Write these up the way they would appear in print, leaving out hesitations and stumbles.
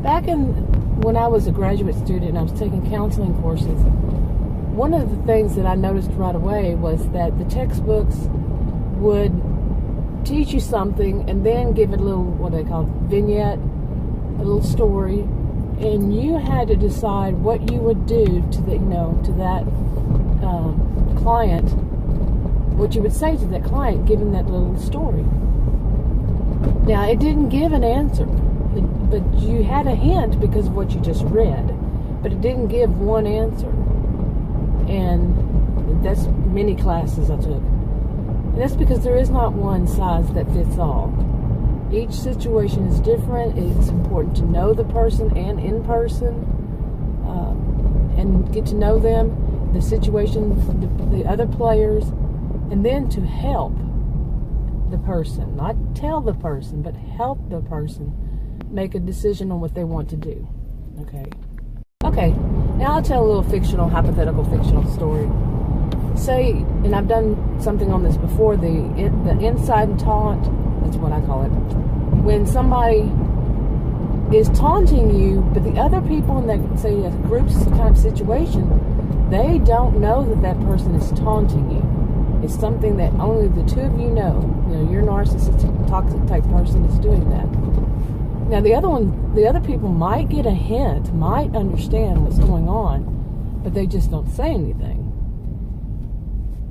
back when I was a graduate student and I was taking counseling courses, one of the things that I noticed right away was that the textbooks would teach you something and then give it a little, what they call vignette, a little story, and you had to decide what you would do to the, to that client, what you would say to that client given that little story. Now, it didn't give an answer, but you had a hint because of what you just read, but it didn't give one answer. And that's many classes I took. And that's because there is not one size that fits all. Each situation is different. It's important to know the person and in person, and get to know them, the situation, the other players, and then to help the person, not tell the person, but help the person make a decision on what they want to do. Okay, now I'll tell a little hypothetical fictional story. Say, and I've done something on this before, the inside taunt, that's what I call it. When somebody is taunting you, but the other people in that, say, a group kind of situation, they don't know that person is taunting you. It's something that only the two of you know. Your narcissistic, toxic type person is doing that. Now, the other people might get a hint, might understand what's going on, but they just don't say anything.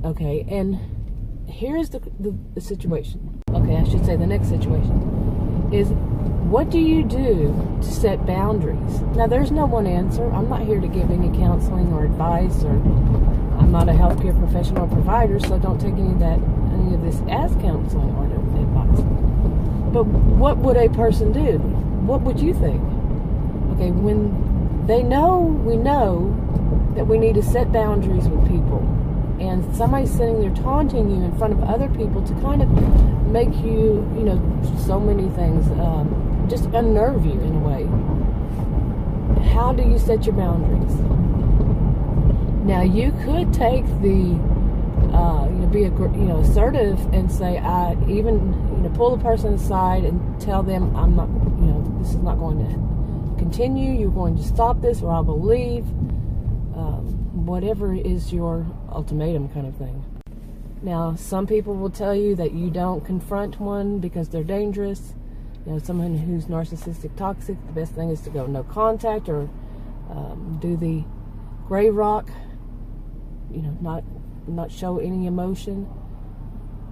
Okay, and here's the situation. Okay, I should say the next situation is, what do you do to set boundaries? Now, there's no one answer. I'm not here to give any counseling or advice, or I'm not a healthcare professional or provider, so don't take any of this as counseling or advice. But what would a person do? What would you think? Okay, when we know that we need to set boundaries with people, and somebody's sitting there taunting you in front of other people to kind of make you, so many things, just unnerve you in a way. How do you set your boundaries? Now, you could take be assertive and say, pull the person aside and tell them, I'm not, this is not going to continue. You're going to stop this, or I will leave. Whatever is your ultimatum kind of thing. Now, some people will tell you that you don't confront one because they're dangerous. Someone who's narcissistic toxic, the best thing is to go no contact, or do the gray rock, not show any emotion.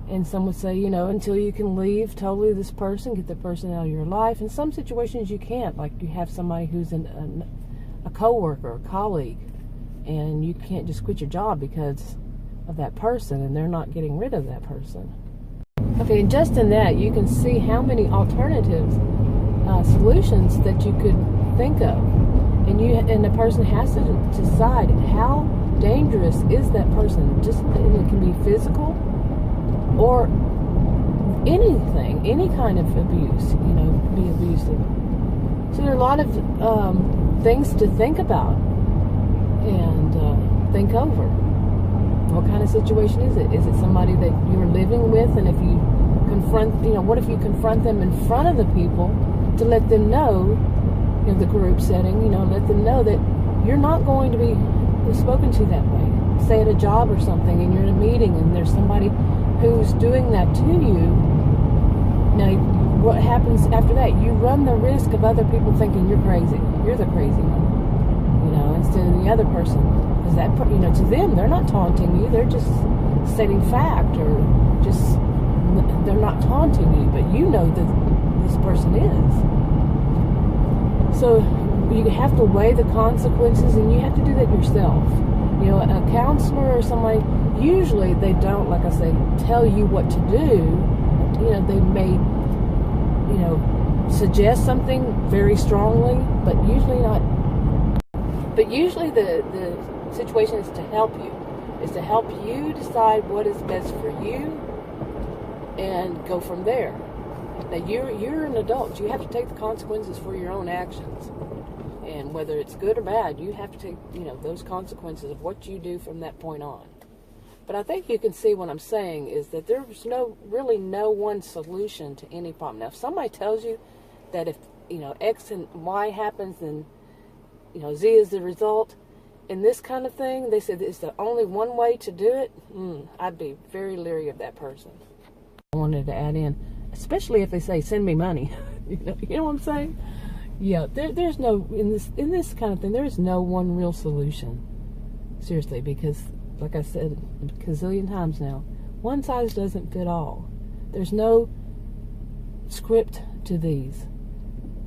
And some would say, until you can leave totally this person, get the person out of your life. In some situations you can't, like you have somebody who's a coworker, a colleague, and you can't just quit your job because of that person, and they're not getting rid of that person. Okay, and just in that, you can see how many alternatives, solutions that you could think of. And the person has to decide how dangerous is that person. And it can be physical or anything, any kind of abuse, be abusive. So there are a lot of things to think about and think over. What kind of situation is it? Is it somebody that you're living with, and if you confront, what if you confront them in front of the people to let them know, the group setting, let them know that you're not going to be spoken to that way. Say at a job or something, and you're in a meeting, and there's somebody who's doing that to you. Now, what happens after that? You run the risk of other people thinking you're crazy. You're the crazy one, instead of the other person. Because that, to them, they're not taunting you. They're just stating fact, or they're not taunting you, but you know that this person is. So you have to weigh the consequences, and you have to do that yourself. A counselor or somebody, usually they don't, like I say, tell you what to do. They may, suggest something very strongly, but usually not. But usually the situation is to help you. Is to help you decide what is best for you and go from there. Now, you're an adult. You have to take the consequences for your own actions. And whether it's good or bad, you have to take, those consequences of what you do from that point on. But I think you can see what I'm saying is that there's really no one solution to any problem. Now, if somebody tells you that if X and Y happens and, Z is the result. In this kind of thing, they said it's the only one way to do it. I'd be very leery of that person. I wanted to add in, especially if they say, send me money. You know what I'm saying? Yeah, there's no, in this kind of thing, there is no one real solution. Seriously, because, like I said a gazillion times now, one size doesn't fit all. There's no script to these.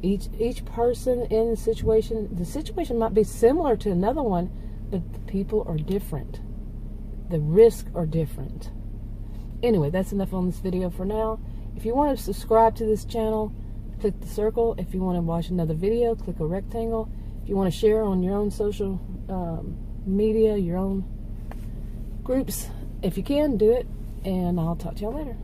Each person in the situation might be similar to another one, but the people are different. The risks are different. Anyway, that's enough on this video for now. If you want to subscribe to this channel, click the circle. If you want to watch another video, click a rectangle. If you want to share on your own social media, your own groups, if you can, do it. And I'll talk to y'all later.